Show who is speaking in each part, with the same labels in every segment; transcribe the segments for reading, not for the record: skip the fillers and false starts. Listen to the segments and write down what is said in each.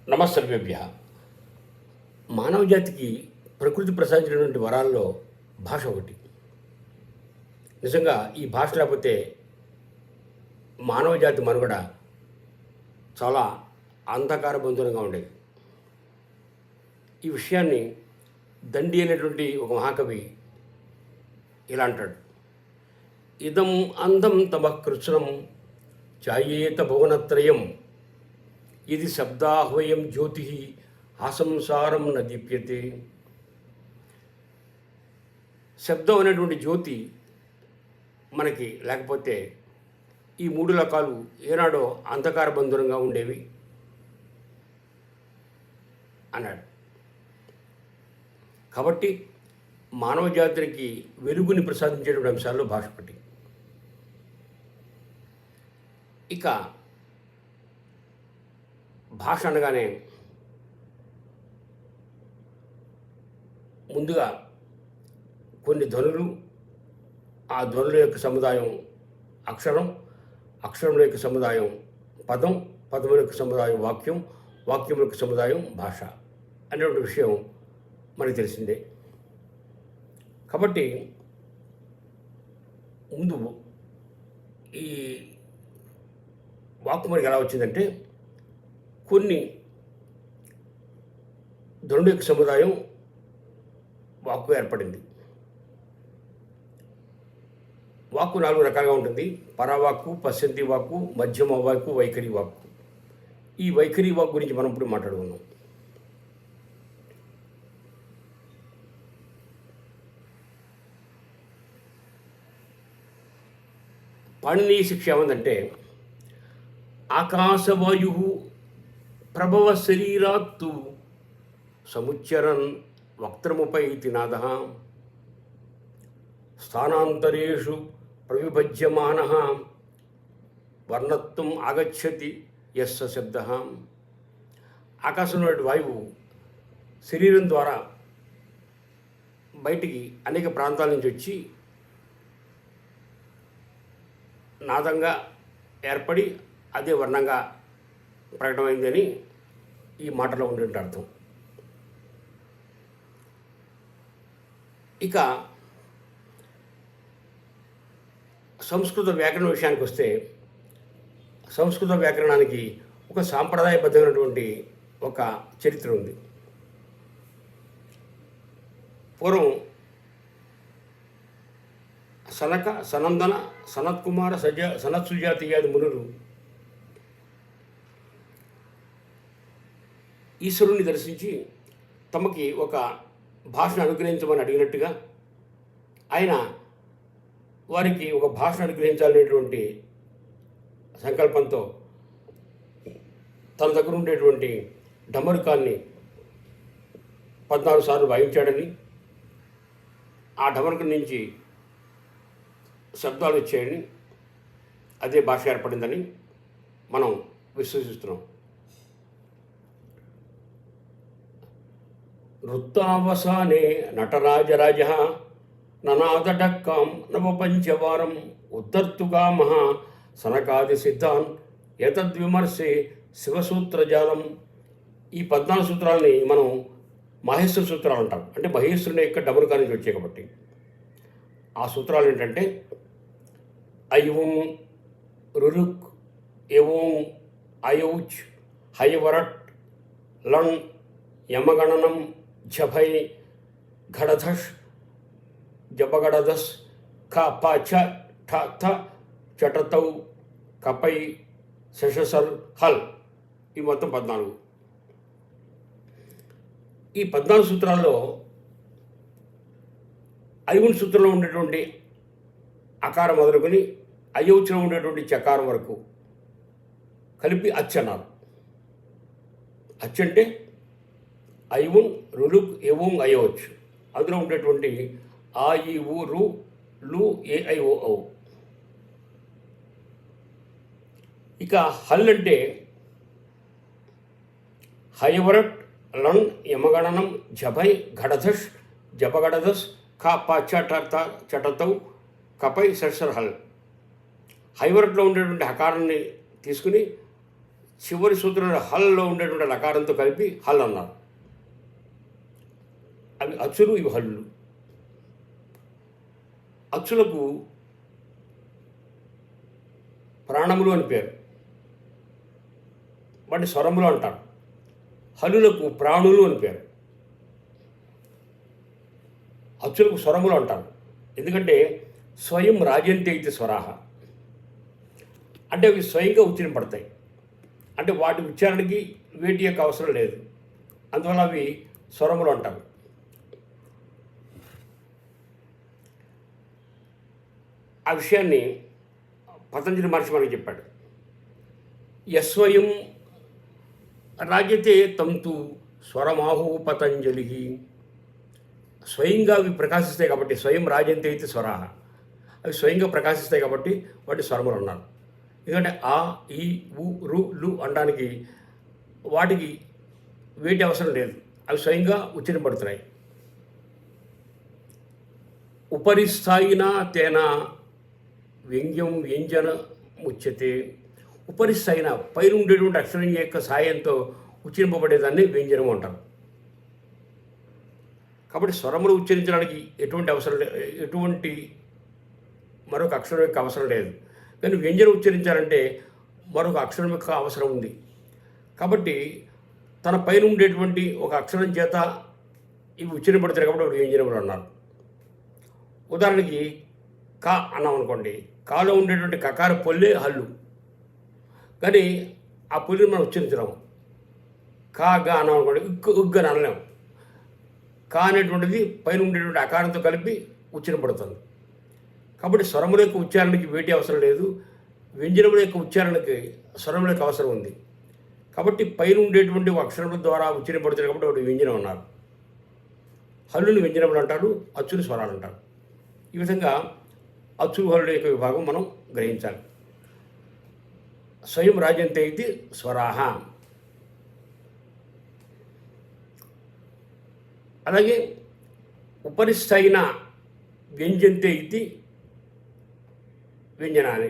Speaker 1: నమస్సర్వేభ్య. మానవ జాతికి ప్రకృతి ప్రసాదించినటువంటి వరాల్లో భాష ఒకటి. నిజంగా ఈ భాష లేకపోతే మానవ జాతి మనుగడ చాలా అంధకార బంధురంగా ఉండేది. ఈ విషయాన్ని దండి అనేటువంటి ఒక మహాకవి ఇలా అంటాడు: ఇదం అందం తమ కృష్ణం ఛాయేత భువనత్రయం, ఇది శబ్దాహ్వయం జ్యోతి ఆసంసారం న దీప్యతే. శబ్దం అనేటువంటి జ్యోతి మనకి లేకపోతే ఈ మూడు రకాలు ఏనాడో అంధకార బంధురంగా ఉండేవి అన్నాడు. కాబట్టి మానవ జాతికి వెలుగుని ప్రసాదించేటువంటి అంశాల్లో భాష ఒకటి. ఇక భాష అనగానే ముందుగా కొన్ని ధ్వనులు, ఆ ధ్వనుల యొక్క సముదాయం అక్షరం, అక్షరముల యొక్క సముదాయం పదం, పదముల యొక్క సముదాయం వాక్యం, వాక్యముల యొక్క సముదాయం భాష అనేటువంటి విషయం మనకు తెలిసిందే. కాబట్టి ముందు ఈ వాక్కు మనకి ఎలా వచ్చిందంటే, కొన్ని ధ్వనుల యొక్క సముదాయం వాక్కు ఏర్పడింది. వాక్కు 4 రకాలుగా ఉంటుంది: పరావాక్కు, పశ్చంతి వాక్కు, మధ్యమ వాక్కు, వైఖరి వాక్కు. ఈ వైఖరి వాక్కు గురించి మనం ఇప్పుడు మాట్లాడుకున్నాం. పాణినీయ శిక్ష ఏమందంటే, ఆకాశవాయు ప్రభవ శరీరాత్తు సముచ్చరన్ వక్త్రముపైతి నాద స్థానాంతరేషు ప్రవిభజ్యమాన వర్ణత్వం ఆగచ్చతి యస్స శబ్ద. ఆకాశంలో వాయువు శరీరం ద్వారా బయటికి అనేక ప్రాంతాల నుంచి వచ్చి నాదంగా ఏర్పడి అదే వర్ణంగా ప్రకటమైందని ఈ మాటలో ఉండేటువంటి అర్థం. ఇక సంస్కృత వ్యాకరణ విషయానికి వస్తే, సంస్కృత వ్యాకరణానికి ఒక సాంప్రదాయబద్ధమైనటువంటి ఒక చరిత్ర ఉంది. పూర్వం సనక, సనందన, సనత్కుమార, సనత్సుజాతీయాది మునులు ఈశ్వరుణ్ణి దర్శించి తమకి ఒక భాషను అనుగ్రహించమని అడిగినట్టుగా ఆయన వారికి ఒక భాషను అనుగ్రహించాలనేటువంటి సంకల్పంతో తన దగ్గర ఉండేటువంటి డమరుకాన్ని 14 సార్లు వాయించాడని, ఆ డమరుకం నుంచి శబ్దాలు వచ్చాయని, అదే భాష ఏర్పడిందని మనం విశ్వసిస్తున్నాం. నృత్తావసానే నటరాజరాజ ననాదఢక్కాం నవపంచవారం ఉద్ధర్తుగామః సనకాది సిద్ధాన్ ఏతద్విమర్శే శివసూత్రజాలం. ఈ 14 సూత్రాలని మనం మహేశ్వర సూత్రాలు అంటాం. అంటే మహేశ్వరుని యొక్క డమరుకా నుంచి వచ్చాయి కాబట్టి ఆ సూత్రాలు ఏంటంటే: ఐవం రురుక్, ఏవం అయౌచ్, హయవరట్, లణ్, యమగణనం, ఝభై, ఘడధష్, జపగడదస్, ఖ ప ఛ ఠ థ చటతౌ, కపై, శశసర్, హల్. ఈ మొత్తం 14. ఈ 14 సూత్రాల్లో ఐవున్ సూత్రంలో ఉండేటువంటి అకారం మొదలుకొని అయౌచ్లో ఉండేటువంటి చకారం వరకు కలిపి అచ్ అన్నారు. అచ్ అంటే ఐవున్, రులుక్, ఏవుం, అయౌచ్. అందులో ఉండేటువంటి ఆ, ఈ, ఊ, రు, లు, ఏ, ఐ, ఓ, ఔ. ఇక హల్ అంటే హయవరట్, లణ్, యమగణనం, ఝభై, ఘడధష్, జపగడదస్, ఖ ప ఛ ఠ థ చటతౌ, కపై, షట్సర్, హల్. హైవరట్లో ఉండేటువంటి హకారాన్ని తీసుకుని చివరి సూత్రంలో హల్లో ఉండేటువంటి లకారంతో కలిపి హల్ అన్నారు. అవి అచ్చులు, ఇవి హల్లులు. అచ్చులకు ప్రాణములు అని పేరు, వాటిని స్వరములు అంటారు. హల్లులకు ప్రాణులు అని పేరు, అచ్చులకు స్వరములు అంటారు. ఎందుకంటే స్వయం రాజంతే ఇది స్వరాహ, అంటే అవి స్వయంగా ఉచ్చరింపడతాయి. అంటే వాటి ఉచ్చారణకి వేటి యొక్క అవసరం లేదు, అందువల్ల అవి స్వరములు అంటారు. ఆ విషయాన్ని పతంజలి మహర్షి మనకి చెప్పాడు. యస్వయం రాజ్యతే తంతు స్వరమాహు పతంజలి. స్వయంగా అవి ప్రకాశిస్తాయి కాబట్టి, స్వయం రాజంతే అయితే స్వరాహ, అవి స్వయంగా ప్రకాశిస్తాయి కాబట్టి వాటి స్వరములు అన్నారు. ఎందుకంటే ఆ, ఈ, ఉ, రు, లు అనడానికి వాటికి వేటి అవసరం లేదు, అవి స్వయంగా ఉచ్చరింపబడుతున్నాయి. ఉపరిస్థాయినా తేనా వ్యంగ్యం వ్యంజన ముచ్యతే. ఉపరిస్థాయిన పైన ఉండేటువంటి అక్షరం యొక్క సాయంతో ఉచ్చరింపబడేదాన్ని వ్యంజనం అంటారు. కాబట్టి స్వరములు ఉచ్చరించడానికి ఎటువంటి మరొక అక్షరం యొక్క అవసరం లేదు. కానీ వ్యంజనం ఉచ్చరించాలంటే మరొక అక్షరం యొక్క అవసరం ఉంది. కాబట్టి తన పైన ఉండేటువంటి ఒక అక్షరం చేత ఇవి ఉచ్చరింపడతాయి కాబట్టి ఒక వ్యంజనములు అన్నారు. ఉదాహరణకి కా అన్నాం అనుకోండి, కాలో ఉండేటువంటి కకార పొల్లే హల్లు, కానీ ఆ పొల్లిని మనం ఉచ్చరించలేము. కా గా అన్నాం అనుకోండి, ఉగ్గు అని అనలేము. కా అనేటువంటిది పైన ఉండేటువంటి అకారంతో కలిపి ఉచ్చరింపడుతుంది. కాబట్టి స్వరముల యొక్క ఉచ్చారణకి వేటి అవసరం లేదు, వ్యంజనముల యొక్క ఉచ్చారణకి స్వరముల యొక్క అవసరం ఉంది. కాబట్టి పైన ఉండేటువంటి అక్షరముల ద్వారా ఉచ్చరింపడుతుంది కాబట్టి ఒకటి వ్యంజనం అన్నారు. హల్లుని వ్యంజనములు అంటారు, అచ్చులు స్వరాలు అంటారు. ఈ విధంగా అచ్చులు హల్లుల యొక్క విభాగం మనం గ్రహించాలి. స్వయం రాజ్యంతే ఇది స్వరాహ. అలాగే ఉపరిస్థైన వ్యంజంతే ఇది వ్యంజనాన్ని,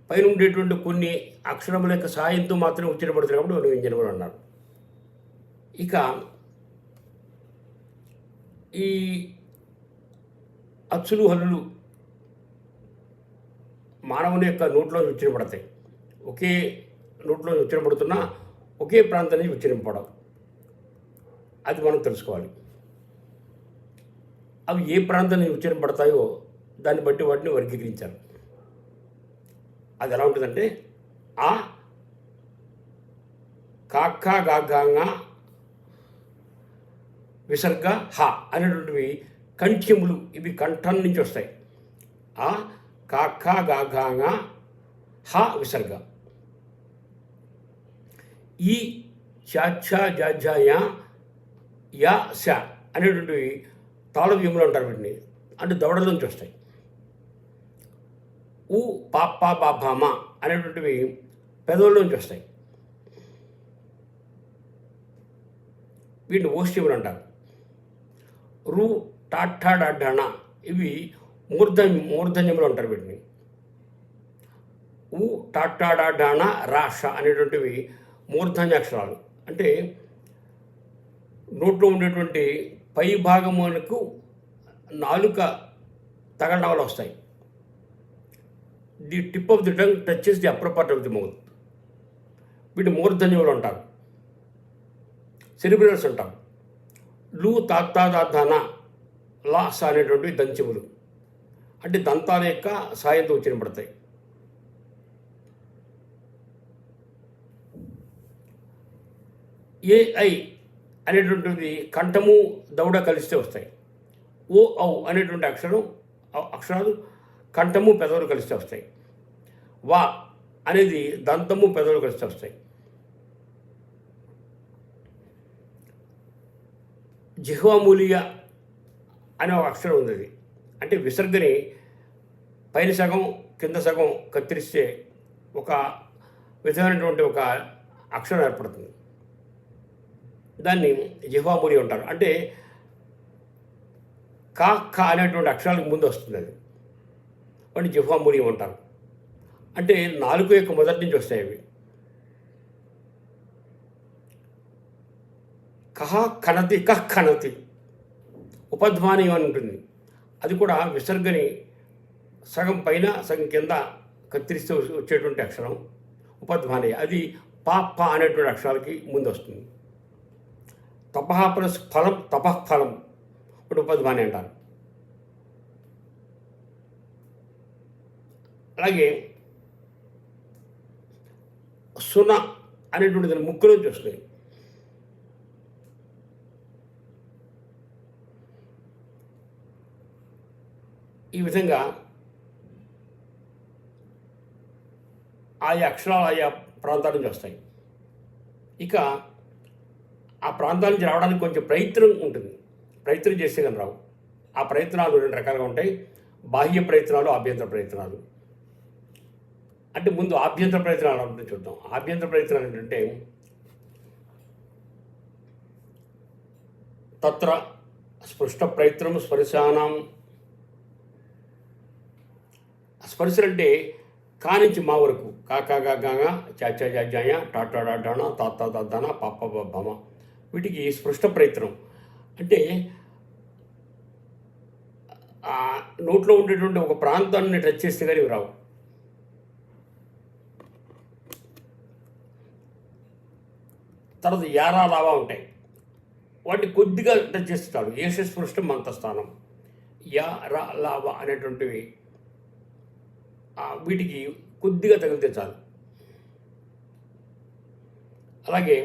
Speaker 1: పైన ఉండేటువంటి కొన్ని అక్షరముల యొక్క సాయంతో మాత్రమే ఉచ్చరింపబడుతున్నాయి కాబట్టి వాళ్ళు వ్యంజనములు అన్నారు. ఇక ఈ అచ్చులు హల్లులు మానవుని యొక్క నోట్లో ఉచ్చరింపడతాయి. ఒకే నోట్లో ఉచ్చరింపడుతున్నా ఒకే ప్రాంతం నుంచి ఉచ్చరింపడం, అది మనం తెలుసుకోవాలి. అవి ఏ ప్రాంతం నుంచి ఉచ్చరింపడతాయో దాన్ని బట్టి వాటిని వర్గీకరించాలి. అది ఎలా ఉంటుందంటే ఆ, కాక్క గాగాంగా విసర్గ హ అనేటువంటివి కంఠ్యములు, ఇవి కంఠం నుంచి వస్తాయి. ఆ, కాక్క గాగాంగా హ విసర్గ. ఈ చాఛ జాజాయ యా శ అనేటువంటివి తాళవ్యములు అంటారు వీటిని, అంటే దవడల నుంచి వస్తాయి. ఉ పాప బాభామ అనేటువంటివి పెదవుల నుంచి వస్తాయి, వీటిని ఓష్ట్యములు అంటారు. రు టాఠాడాఢాణ ఇవి మూర్ధన్యములు అంటారు వీటిని. ఉ టాఠాడాఢాణ రాష అనేటువంటివి మూర్ధన్యాక్షరాలు, అంటే నోట్లో ఉండేటువంటి పై భాగమునకు నాలుక తగలడం వల్ల వస్తాయి. The tip of the tongue touches the upper part of the mouth. వీటి మూర్ధన్యములు అంటారు, సెరిబ్రల్స్ అంటారు. లు తాత్తాదాన లాస్ అనేటువంటివి దంచములు, అంటే దంతాల యొక్క సాయంతో ఉచ్చరింపడతాయి. ఏఐ అనేటువంటిది కంఠము దవడ కలిస్తే వస్తాయి. ఓ ఔ అనేటువంటి అక్షరాలు కంఠము పెదవులు కలిస్తే వస్తాయి. వా అనేది దంతము పెదవులు కలిస్తే వస్తాయి. జిహ్వామూలియ అనే ఒక అక్షరం ఉంది, అది అంటే విసర్గని పైన సగం కింద సగం కత్తిరిస్తే ఒక విధమైనటువంటి ఒక అక్షరం ఏర్పడుతుంది. దాన్ని జిహ్వామూలి అంటారు. అంటే కా ఖ అనేటువంటి అక్షరాలకు ముందు వస్తుంది, అది వాటిని జిహ్వామూలియం అంటారు. అంటే నాలుగు యొక్క మొదటి నుంచి వస్తాయి అవి. కహ ఖనతి కహ్ ఖనతి ఉపధ్మాని అని ఉంటుంది. అది కూడా విసర్గని సగం పైన సగం కింద కత్తిరిస్తూ వచ్చేటువంటి అక్షరం ఉపధ్మాని. అది పా ప అనేటువంటి అక్షరాలకి ముందు వస్తుంది. తపహ ప్లస్ ఫలం తపఃఫలం ఒకటి ఉపధ్మాని అంటారు. అలాగే సున అనేటువంటిది ముక్కు నుంచి వస్తుంది. ఈ విధంగా ఆయా అక్షరాలు ఆయా ప్రాంతాల నుంచి వస్తాయి. ఇక ఆ ప్రాంతాల నుంచి రావడానికి కొంచెం ప్రయత్నం ఉంటుంది. ప్రయత్నం చేస్తే కానీ రావు. ఆ ప్రయత్నాలు రెండు రకాలుగా ఉంటాయి. బాహ్య ప్రయత్నాలు, ఆభ్యంతర ప్రయత్నాలు. అంటే ముందు ఆభ్యంతర ప్రయత్నాలు అంటే చూద్దాం. ఆభ్యంతర ప్రయత్నాలు ఏంటంటే తత్ర స్పృష్ట ప్రయత్నం స్పర్శానాం. స్పర్శలు అంటే కా నుంచి మా వరకు కాకాగా చాచాజాజాయ టాటాడాడాన తాత దాదాన పాప బమ. వీటికి స్పృష్ట ప్రయత్నం అంటే నోట్లో ఉండేటువంటి ఒక ప్రాంతాన్ని టచ్ చేస్తే కానీ రావు. తర్వాత యారా లావా ఉంటాయి. వాటిని కొద్దిగా టచ్ చేస్తాడు. ఏష స్పృష్టం మంతస్థానం. యా రా లావా అనేటువంటివి వీటికి కొద్దిగా తగిలితే చాలు. అలాగే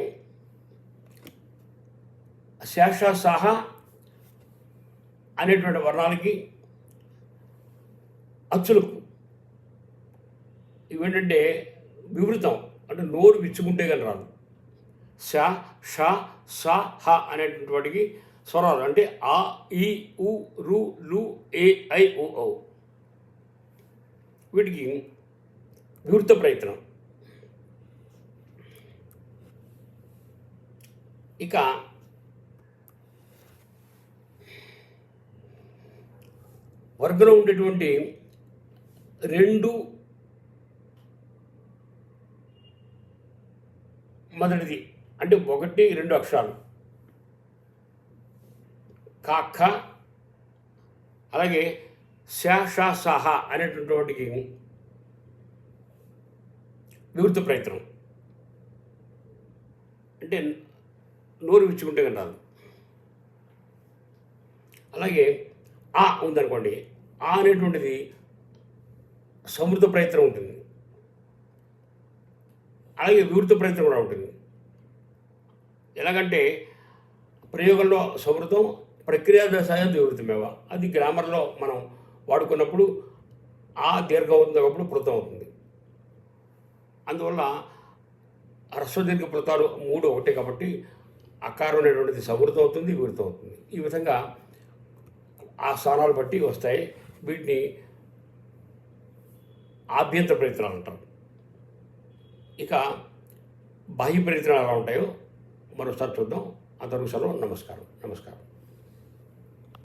Speaker 1: శేష సాహ అనేటువంటి వర్ణాలకి అచ్చులకు ఇవేంటంటే వివృతం, అంటే నోరు విచ్చుకుంటే కానీ రాదు. ష ష స హ అనేటువంటి వాటికి స్వరాలు అంటే ఆ ఈ ఉ రు లు ఏ ఐ ఓ ఔ. వీటికి వివృత ప్రయత్నం. ఇక వర్గంలో ఉండేటువంటి రెండు మొదటిది అంటే 1, 2 అక్షరాలు కా ఖ, అలాగే శ ష సహ అనేటువంటి వాటికి వివృత ప్రయత్నం అంటే నోరు విచ్చుకుంటే కానీ రాదు. అలాగే ఆ ఉందనుకోండి, ఆ అనేటువంటిది సమృద్ధ ప్రయత్నం ఉంటుంది. అలాగే వివృత ప్రయత్నం కూడా ఉంటుంది. ఎలాగంటే ప్రయోగంలో సమృద్ధం, ప్రక్రియా వ్యవసాయం వివృతమేవా. అది గ్రామర్లో మనం వాడుకున్నప్పుడు ఆ దీర్ఘం అవుతున్నప్పుడు పృతం అవుతుంది. అందువల్ల హ్రస్వదీర్ఘ పృతాలు 3 ఒకటే కాబట్టి అకారం అనేటువంటిది సమృద్ధం అవుతుంది, వివృతం అవుతుంది. ఈ విధంగా ఆ స్థానాలు బట్టి వస్తాయి. వీటిని ఆభ్యంతర ప్రయత్నాలు అంటారు. ఇక బాహ్య ప్రయత్నాలు ఎలా ఉంటాయో మరోసారి చూద్దాం. అంతవరకు సెలవు. నమస్కారం.